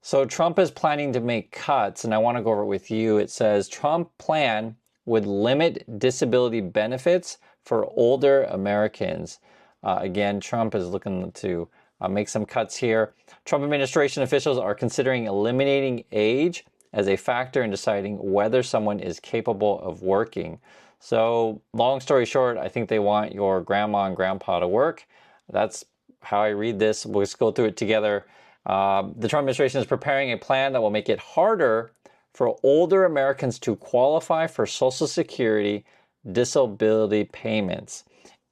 So Trump is planning to make cuts, and I want to go over it with you. It says Trump plan would limit disability benefits for older Americans. Again, Trump is looking to make some cuts here. Trump administration officials are considering eliminating age as a factor in deciding whether someone is capable of working. So long story short, I think they want your grandma and grandpa to work. That's how I read this. We'll just go through it together. The Trump administration is preparing a plan that will make it harder for older Americans to qualify for Social Security disability payments.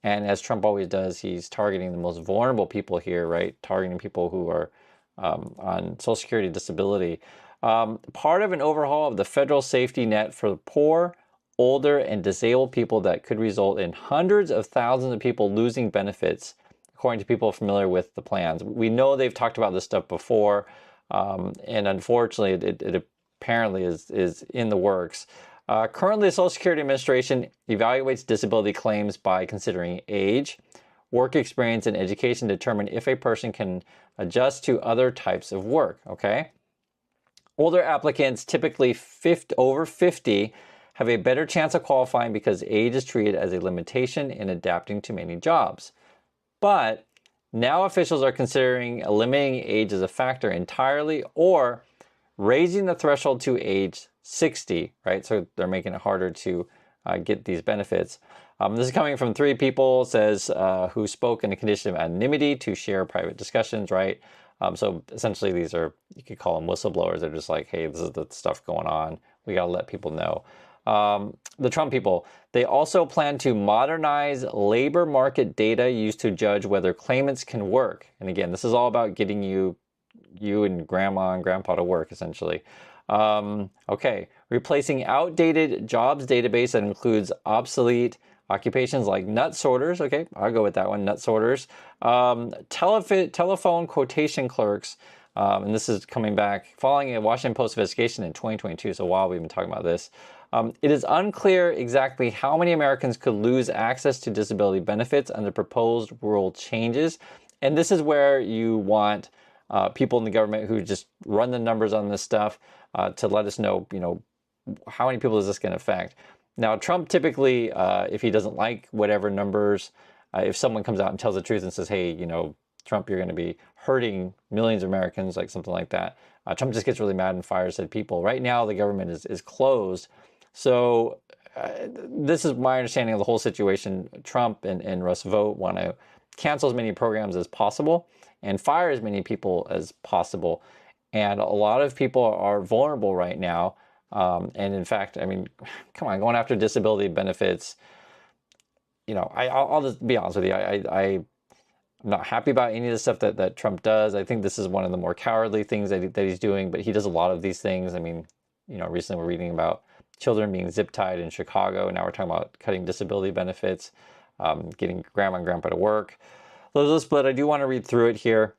And as Trump always does, he's targeting the most vulnerable people here, right? Targeting people who are on Social Security disability. Part of an overhaul of the federal safety net for poor, older, and disabled people that could result in hundreds of thousands of people losing benefits, according to people familiar with the plans. We know they've talked about this stuff before, and unfortunately, it apparently is in the works. Currently, the Social Security Administration evaluates disability claims by considering age, work experience, and education to determine if a person can adjust to other types of work, okay? Older applicants, typically over 50, have a better chance of qualifying because age is treated as a limitation in adapting to many jobs. But now officials are considering eliminating age as a factor entirely or raising the threshold to age 60, right? So they're making it harder to get these benefits. This is coming from three people, says, who spoke in a condition of anonymity to share private discussions, right? So essentially these are, you could call them whistleblowers. They're just like, hey, this is the stuff going on. We got to let people know. The Trump people, they also plan to modernize labor market data used to judge whether claimants can work. And again, this is all about getting you and grandma and grandpa to work, essentially. Okay, replacing outdated jobs database that includes obsolete occupations like nut sorters. Okay, I'll go with that one, nut sorters. Telephone quotation clerks. And this is coming back following a Washington Post investigation in 2022. So while we've been talking about this, it is unclear exactly how many Americans could lose access to disability benefits under proposed rule changes. And this is where you want people in the government who just run the numbers on this stuff to let us know, how many people is this going to affect? Now, Trump typically, if he doesn't like whatever numbers, if someone comes out and tells the truth and says, hey, Trump, you're going to be hurting millions of Americans, like something like that, Trump just gets really mad and fires said people. Right now, the government is closed. So this is my understanding of the whole situation. Trump and Russ Vought want to cancel as many programs as possible and fire as many people as possible. And a lot of people are vulnerable right now. And in fact, I mean, come on, going after disability benefits, I'll just be honest with you. I'm not happy about any of the stuff that Trump does. I think this is one of the more cowardly things that he's doing, but he does a lot of these things. I mean, recently we're reading about children being zip-tied in Chicago. Now we're talking about cutting disability benefits, getting grandma and grandpa to work. But I do want to read through it here.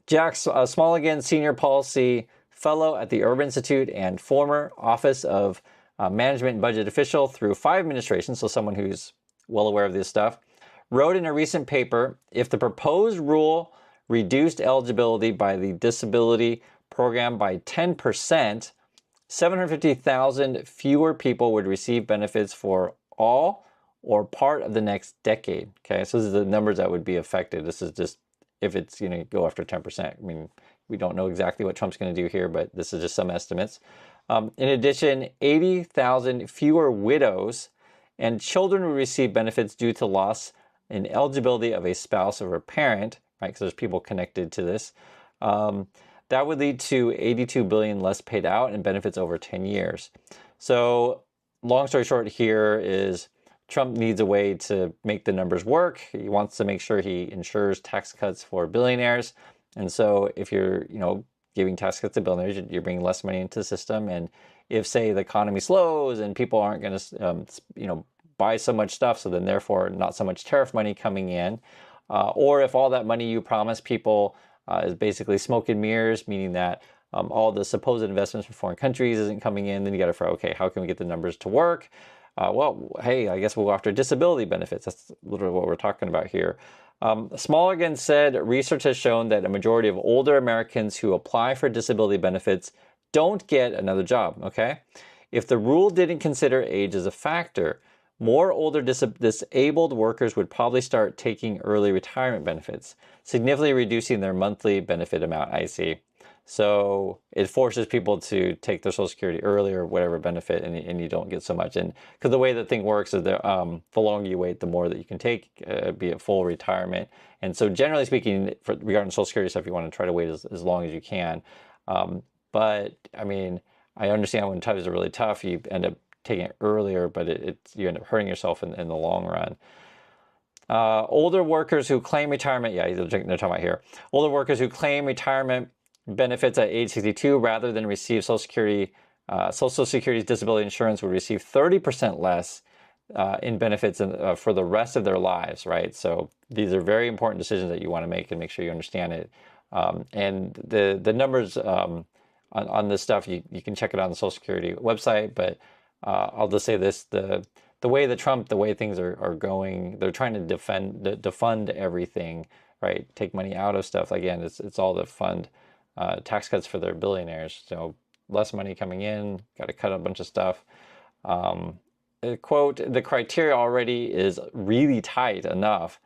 Jack Smulligan, Senior Policy Fellow at the Urban Institute and former Office of Management and Budget official through 5 administrations, so someone who's well aware of this stuff, wrote in a recent paper, if the proposed rule reduced eligibility by the disability program by 10%, 750,000 fewer people would receive benefits for all or part of the next decade. Okay, so this is the numbers that would be affected. This is just if it's, go after 10%. I mean, we don't know exactly what Trump's going to do here, but this is just some estimates. In addition, 80,000 fewer widows and children will receive benefits due to loss in eligibility of a spouse or a parent, right? Because there's people connected to this. That would lead to $82 billion less paid out and benefits over 10 years. So long story short here is Trump needs a way to make the numbers work. He wants to make sure he ensures tax cuts for billionaires. And so if you're, giving tax cuts to billionaires, you're bringing less money into the system. And if, say, the economy slows and people aren't going to, buy so much stuff, so then therefore not so much tariff money coming in, or if all that money you promise people is basically smoke and mirrors, meaning that all the supposed investments from foreign countries isn't coming in, then you got to figure, okay, how can we get the numbers to work? Well, hey, I guess we'll go after disability benefits. That's literally what we're talking about here. Small said research has shown that a majority of older Americans who apply for disability benefits don't get another job, okay? If the rule didn't consider age as a factor, more older disabled workers would probably start taking early retirement benefits, significantly reducing their monthly benefit amount, I see. So it forces people to take their Social Security early or whatever benefit, and you don't get so much. And because the way the thing works is that the longer you wait, the more that you can take, be it full retirement. And so generally speaking, regarding Social Security stuff, you want to try to wait as long as you can. But I mean, I understand when times are really tough, you end up taking it earlier, but you end up hurting yourself in the long run. Older workers who claim retirement, yeah, they're talking about here. Older workers who claim retirement benefits at age 62 rather than receive Social Security's disability insurance would receive 30% less in benefits for the rest of their lives, right? So these are very important decisions that you want to make and make sure you understand it. And the numbers on this stuff, you can check it on the Social Security website, but I'll just say this, the way the way things are going, they're trying to defund everything, right? Take money out of stuff. Again, it's all to fund tax cuts for their billionaires. So less money coming in, got to cut a bunch of stuff. Quote, the criteria already is really tight enough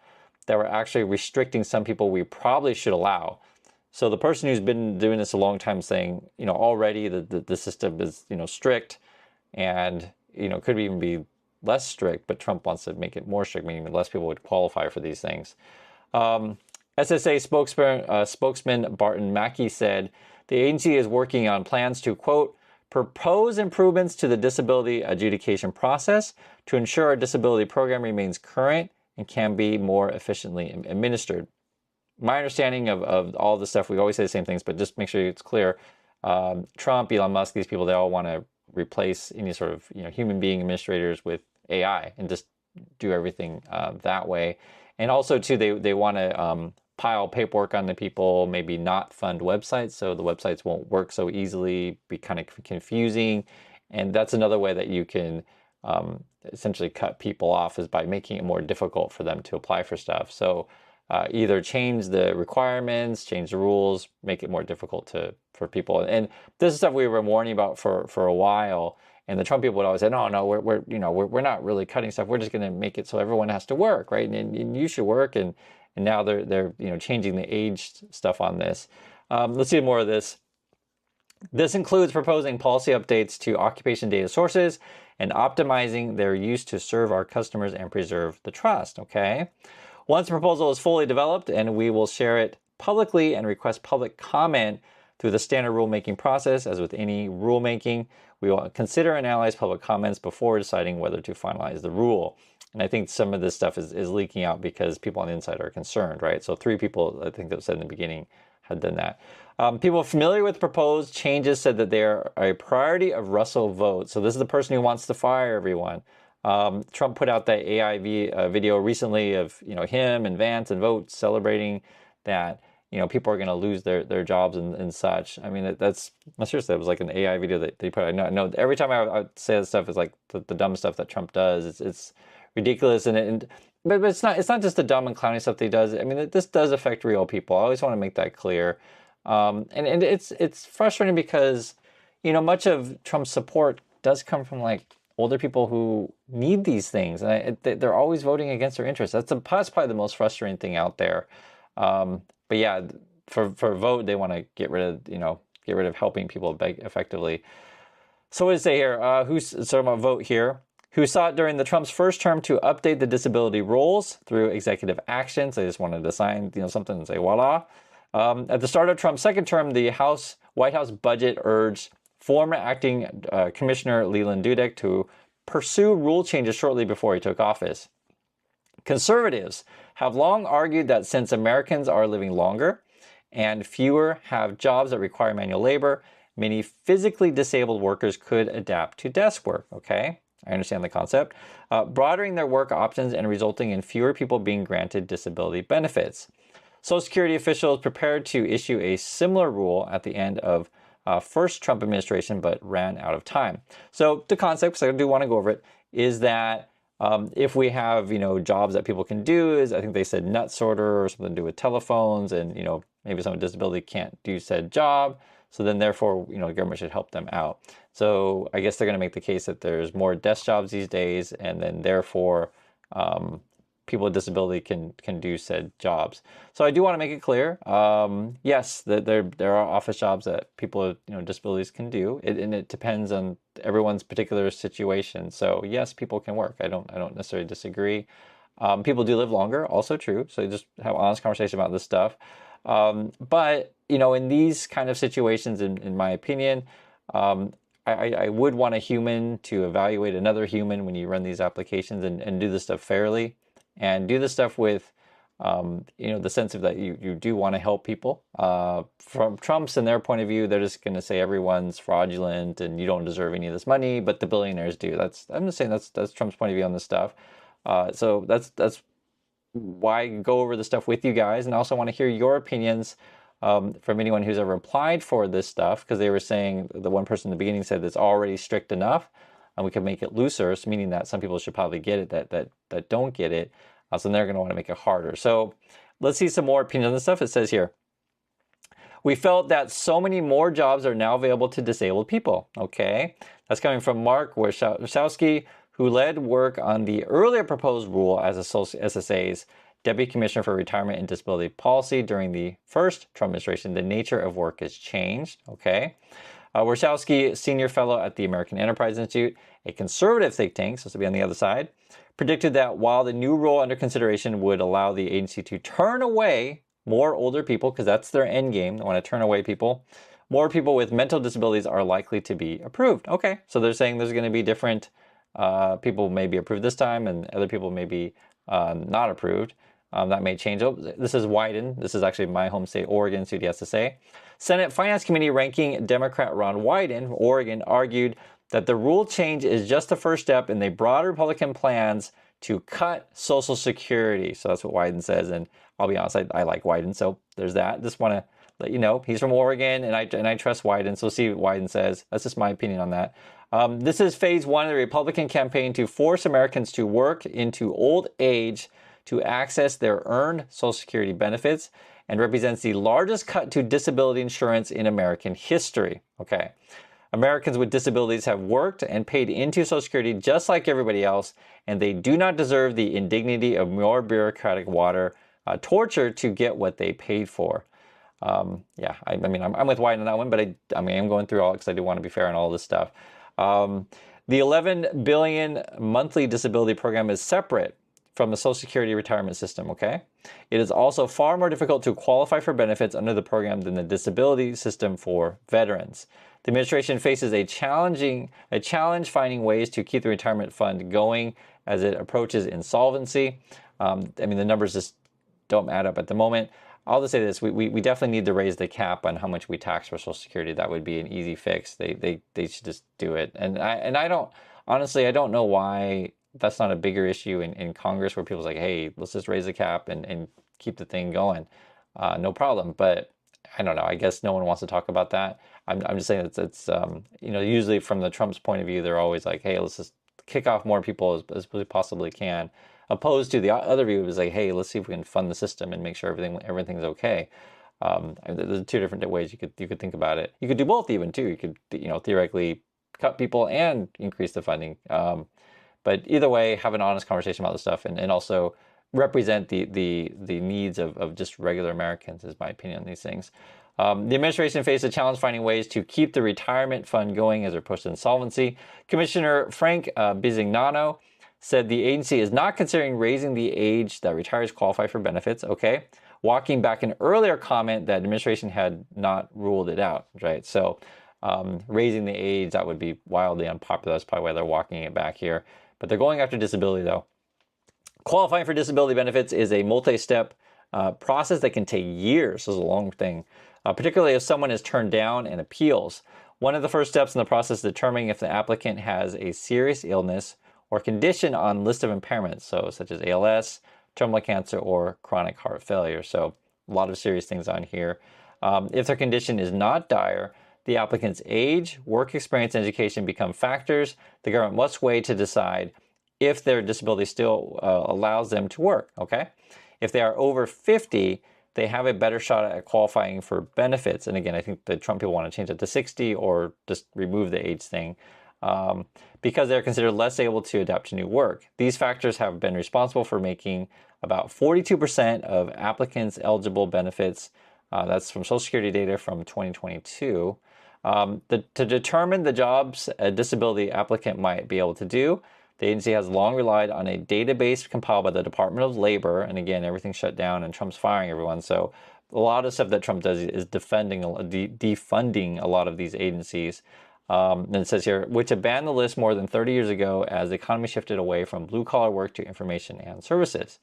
that we're actually restricting some people we probably should allow. So the person who's been doing this a long time saying, already the system is, strict and, could even be less strict, but Trump wants to make it more strict, meaning less people would qualify for these things. SSA spokesman Barton Mackey said the agency is working on plans to, quote, propose improvements to the disability adjudication process to ensure our disability program remains current and can be more efficiently administered. My understanding of all this stuff, we always say the same things, but just make sure it's clear. Trump, Elon Musk, these people, they all want to replace any sort of human being administrators with AI and just do everything that way. And also, too, they want to pile paperwork on the people, maybe not fund websites, so the websites won't work so easily, be kind of confusing. And that's another way that you can essentially cut people off, is by making it more difficult for them to apply for stuff. So either change the requirements, change the rules, make it more difficult for people. And this is stuff we were warning about for a while. And the Trump people would always say, no, we're not really cutting stuff. We're just going to make it so everyone has to work, right? And you should work. And now they're changing the age stuff on this. Let's see more of this. This includes proposing policy updates to occupation data sources and optimizing their use to serve our customers and preserve the trust. Okay. Once the proposal is fully developed, and we will share it publicly and request public comment through the standard rulemaking process. As with any rulemaking, we will consider and analyze public comments before deciding whether to finalize the rule. And I think some of this stuff is leaking out because people on the inside are concerned, right? So 3 people, I think that said in the beginning, had done that. People familiar with proposed changes said that they are a priority of Russell vote. So this is the person who wants to fire everyone. Trump put out that AI video recently of him and Vance and Vote celebrating that people are going to lose their jobs and such. I mean, that's seriously, it was like an AI video that they put out. I know every time I would say that stuff is like the dumb stuff that Trump does. It's ridiculous, but it's not just the dumb and clowny stuff that he does. I mean, this does affect real people. I always want to make that clear. And it's frustrating because much of Trump's support does come from like older people who need these things, and they're always voting against their interests. That's probably the most frustrating thing out there. But yeah, for Vote, they want to get rid of helping people beg effectively. So what does it say here? Who's talking about Vote here? Who sought during the Trump's first term to update the disability rules through executive actions. They just wanted to sign something and say voila. At the start of Trump's second term, the White House budget urged former acting Commissioner Leland Dudek to pursue rule changes shortly before he took office. Conservatives have long argued that since Americans are living longer and fewer have jobs that require manual labor, many physically disabled workers could adapt to desk work. Okay, I understand the concept. Broadening their work options and resulting in fewer people being granted disability benefits. Social Security officials prepared to issue a similar rule at the end of first Trump administration, but ran out of time. So the concept, because I do want to go over it, is that If we have, jobs that people can do, is I think they said nut sorter or something to do with telephones, and maybe someone with disability can't do said job, so then therefore the government should help them out. So I guess they're going to make the case that there's more desk jobs these days, and then therefore people with disability can do said jobs. So I do want to make it clear, yes, that there are office jobs that people with disabilities can do, and it depends on everyone's particular situation. So yes, people can work. I don't necessarily disagree. People do live longer, also true. So just have an honest conversation about this stuff. But in these kind of situations, in my opinion, I would want a human to evaluate another human when you run these applications, and do this stuff fairly, and do this stuff with the sense of that you do want to help people. From Trump's and their point of view, they're just going to say everyone's fraudulent and you don't deserve any of this money, but the billionaires do. I'm just saying that's Trump's point of view on this stuff. So that's why I go over the stuff with you guys, and I also want to hear your opinions from anyone who's ever applied for this stuff, because they were saying, the one person in the beginning said it's already strict enough and we can make it looser, so meaning that some people should probably get it that don't get it. So they're going to want to make it harder. So let's see some more opinions on this stuff. It says here, we felt that so many more jobs are now available to disabled people. Okay, that's coming from Mark Warshawski, who led work on the earlier proposed rule as SSA's Deputy Commissioner for Retirement and Disability Policy during the first Trump administration. The nature of work has changed. Okay. Warshawski, senior fellow at the American Enterprise Institute, a conservative think tank, so this will be on the other side, predicted that while the new rule under consideration would allow the agency to turn away more older people, because that's their end game, they want to turn away people, more people with mental disabilities are likely to be approved. Okay, so they're saying there's going to be different people may be approved this time, and other people may be not approved. That may change. Oh, this is Wyden. This is actually my home state, Oregon, so the SSA. Senate Finance Committee ranking Democrat Ron Wyden, Oregon, argued that the rule change is just the first step in the broad Republican plans to cut Social Security. So that's what Wyden says, and I'll be honest, I like Wyden, so there's that. Just want to let you know he's from Oregon, and I trust Wyden. So we'll see what Wyden says. That's just my opinion on that. This is phase one of the Republican campaign to force Americans to work into old age to access their earned Social Security benefits, and represents the largest cut to disability insurance in American history. Okay. Americans with disabilities have worked and paid into Social Security just like everybody else, and they do not deserve the indignity of more bureaucratic torture to get what they paid for. Yeah, I mean, I'm with Wyden on that one, but I'm going through all because I do want to be fair on all this stuff. The $11 billion monthly disability program is separate from the Social Security retirement system, okay? It is also far more difficult to qualify for benefits under the program than the disability system for veterans. The administration faces a challenge finding ways to keep the retirement fund going as it approaches insolvency. I mean, the numbers just don't add up at the moment. I'll just say this, we definitely need to raise the cap on how much we tax for Social Security. That would be an easy fix. They should just do it. And I don't, honestly, I don't know why that's not a bigger issue in Congress, where people's like, hey, let's just raise the cap and keep the thing going. No problem. But I don't know. I guess no one wants to talk about that. I'm just saying it's usually from the Trump's point of view, they're always like, hey, let's just kick off more people as we possibly can. Opposed to the other view is like, hey, let's see if we can fund the system and make sure everything's okay. There's two different ways you could think about it. You could do both even too. You could theoretically cut people and increase the funding. But either way, have an honest conversation about this stuff, and also represent the needs of just regular Americans, is my opinion on these things. The administration faced a challenge finding ways to keep the retirement fund going as they're pushed to insolvency. Commissioner Frank Bisignano said the agency is not considering raising the age that retirees qualify for benefits, okay? Walking back an earlier comment that administration had not ruled it out, right? So raising the age, that would be wildly unpopular. That's probably why they're walking it back here. But they're going after disability, though. Qualifying for disability benefits is a multi-step process that can take years. This is a long thing, particularly if someone is turned down and appeals. One of the first steps in the process is determining if the applicant has a serious illness or condition on list of impairments, so such as ALS, terminal cancer, or chronic heart failure. So a lot of serious things on here. If their condition is not dire, the applicant's age, work experience, and education become factors the government must weigh to decide if their disability still allows them to work, okay? If they are over 50, they have a better shot at qualifying for benefits. And again, I think the Trump people want to change it to 60 or just remove the age thing because they're considered less able to adapt to new work. These factors have been responsible for making about 42% of applicants eligible benefits. That's from Social Security data from 2022. To determine the jobs a disability applicant might be able to do, the agency has long relied on a database compiled by the Department of Labor. And again, everything's shut down and Trump's firing everyone. So a lot of stuff that Trump does is defunding a lot of these agencies. And it says here, which abandoned the list more than 30 years ago as the economy shifted away from blue-collar work to information and services.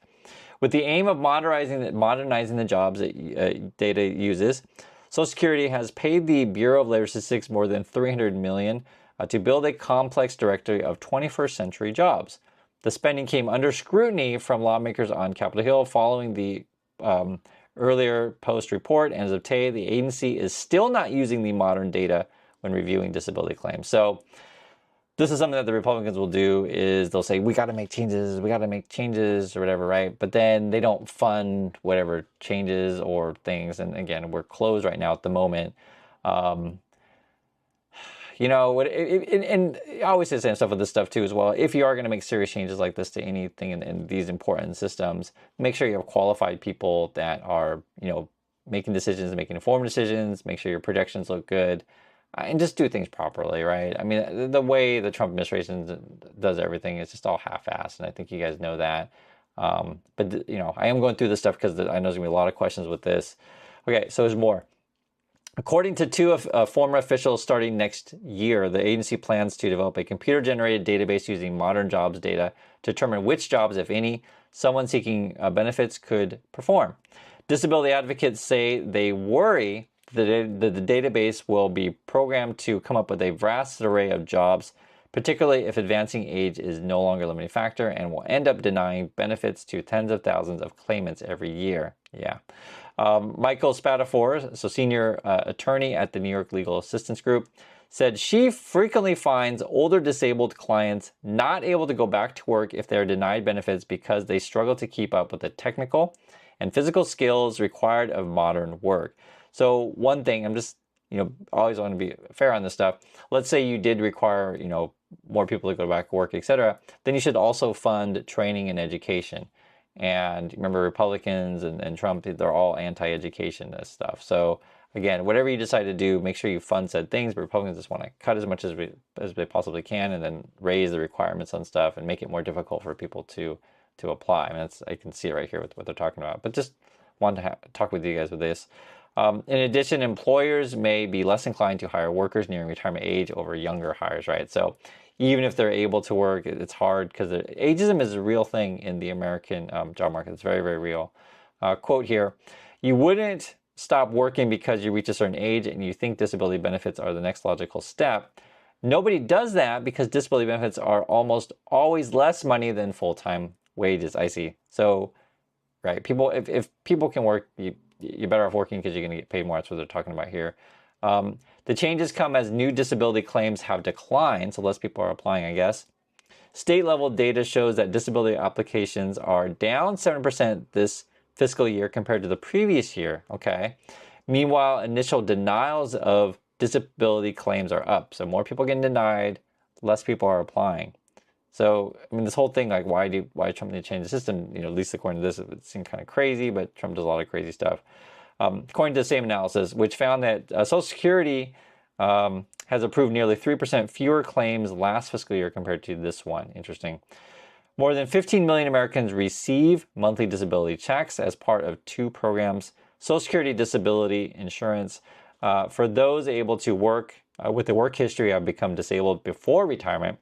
With the aim of modernizing the jobs that data uses, Social Security has paid the Bureau of Labor Statistics more than $300 million to build a complex directory of 21st century jobs. The spending came under scrutiny from lawmakers on Capitol Hill following the earlier Post report, and as of today, the agency is still not using the modern data when reviewing disability claims. So this is something that the Republicans will do is they'll say, we got to make changes, or whatever, right? But then they don't fund whatever changes or things. And again, we're closed right now at the moment. You know, and I always say the same stuff with this stuff too as well. If you are going to make serious changes like this to anything in these important systems, make sure you have qualified people that are, you know, making decisions, making informed decisions, make sure your projections look good, and just do things properly, right? I mean, the way the Trump administration does everything is just all half-assed, and I think you guys know that. But, you know, I am going through this stuff because I know there's going to be a lot of questions with this. Okay, so there's more. According to two former officials, starting next year, the agency plans to develop a computer-generated database using modern jobs data to determine which jobs, if any, someone seeking benefits could perform. Disability advocates say they worry that the database will be programmed to come up with a vast array of jobs, particularly if advancing age is no longer a limiting factor, and will end up denying benefits to tens of thousands of claimants every year. Yeah. Michael Spatafor, so senior attorney at the New York Legal Assistance Group, said she frequently finds older disabled clients not able to go back to work if they are denied benefits because they struggle to keep up with the technical and physical skills required of modern work. So one thing, I'm just, you know, always want to be fair on this stuff. Let's say you did require, you know, more people to go back to work, etc. Then you should also fund training and education. And remember, Republicans and Trump, they're all anti-education and stuff. So again, whatever you decide to do, make sure you fund said things. But Republicans just want to cut as much as they possibly can, and then raise the requirements on stuff and make it more difficult for people to apply. I mean, I can see it right here with what they're talking about. But just wanted to talk with you guys with this. In addition, employers may be less inclined to hire workers nearing retirement age over younger hires, right? So even if they're able to work, it's hard because ageism is a real thing in the American job market. It's very, very real. Quote here, you wouldn't stop working because you reach a certain age and you think disability benefits are the next logical step. Nobody does that because disability benefits are almost always less money than full-time wages, I see. So, right, people, if people can work, you're better off working because you're going to get paid more. That's what they're talking about here. The changes come as new disability claims have declined, so less people are applying, I guess. State-level data shows that disability applications are down 7% this fiscal year compared to the previous year, okay? Meanwhile, initial denials of disability claims are up. So more people getting denied, less people are applying. So, I mean, this whole thing, like, why Trump need to change the system? You know, at least according to this, it seemed kind of crazy, but Trump does a lot of crazy stuff. According to the same analysis, which found that Social Security has approved nearly 3% fewer claims last fiscal year compared to this one. Interesting. More than 15 million Americans receive monthly disability checks as part of two programs, Social Security Disability Insurance. For those able to work with a work history have become disabled before retirement.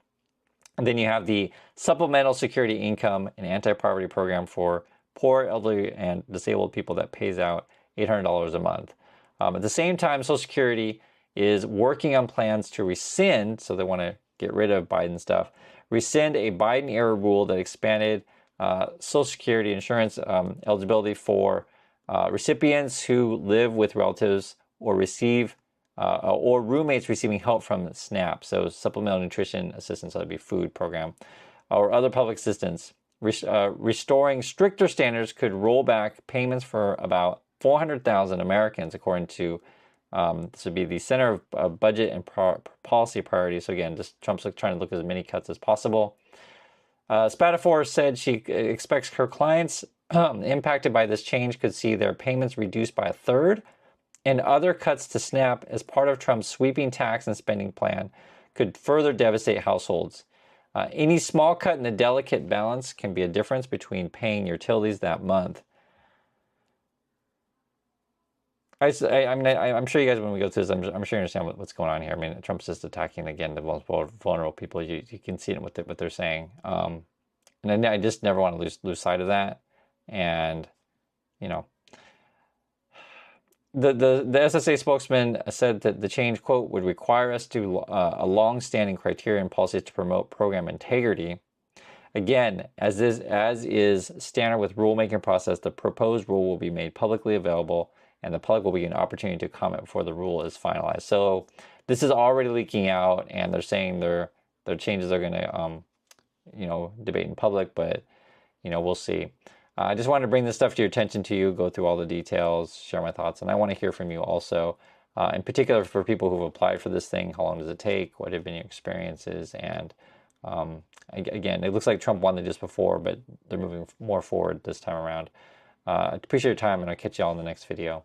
And then you have the Supplemental Security Income and Anti-Poverty Program for poor, elderly, and disabled people that pays out $800 a month. At the same time, Social Security is working on plans to rescind, so they want to get rid of Biden stuff, rescind a Biden-era rule that expanded Social Security insurance eligibility for recipients who live with relatives or receive or roommates receiving help from SNAP, so Supplemental Nutrition Assistance, so that'd be food program. or other public assistance. Restoring stricter standards could roll back payments for about 400,000 Americans, according to this would be the Center of Budget and Policy Priorities. So again, just Trump's trying to look at as many cuts as possible. Spatafor said she expects her clients impacted by this change could see their payments reduced by a third, and other cuts to SNAP as part of Trump's sweeping tax and spending plan could further devastate households. Any small cut in the delicate balance can be a difference between paying your utilities that month. I'm sure you guys, when we go through this, I'm sure you understand what's going on here. I mean, Trump's just attacking, again, the most vulnerable people. You can see it in what they're saying. And I just never want to lose sight of that. And, you know, the SSA spokesman said that the change, quote, would require us to a long-standing criteria and policies to promote program integrity. Again, as is standard with rulemaking process, the proposed rule will be made publicly available, and the public will be an opportunity to comment before the rule is finalized. So this is already leaking out, and they're saying their changes are going to, debate in public, but, we'll see. I just wanted to bring this stuff to your attention go through all the details, share my thoughts, and I want to hear from you also. In particular, for people who've applied for this thing, how long does it take? What have been your experiences? And again, it looks like Trump won it just before, but they're moving more forward this time around. I appreciate your time, and I'll catch you all in the next video.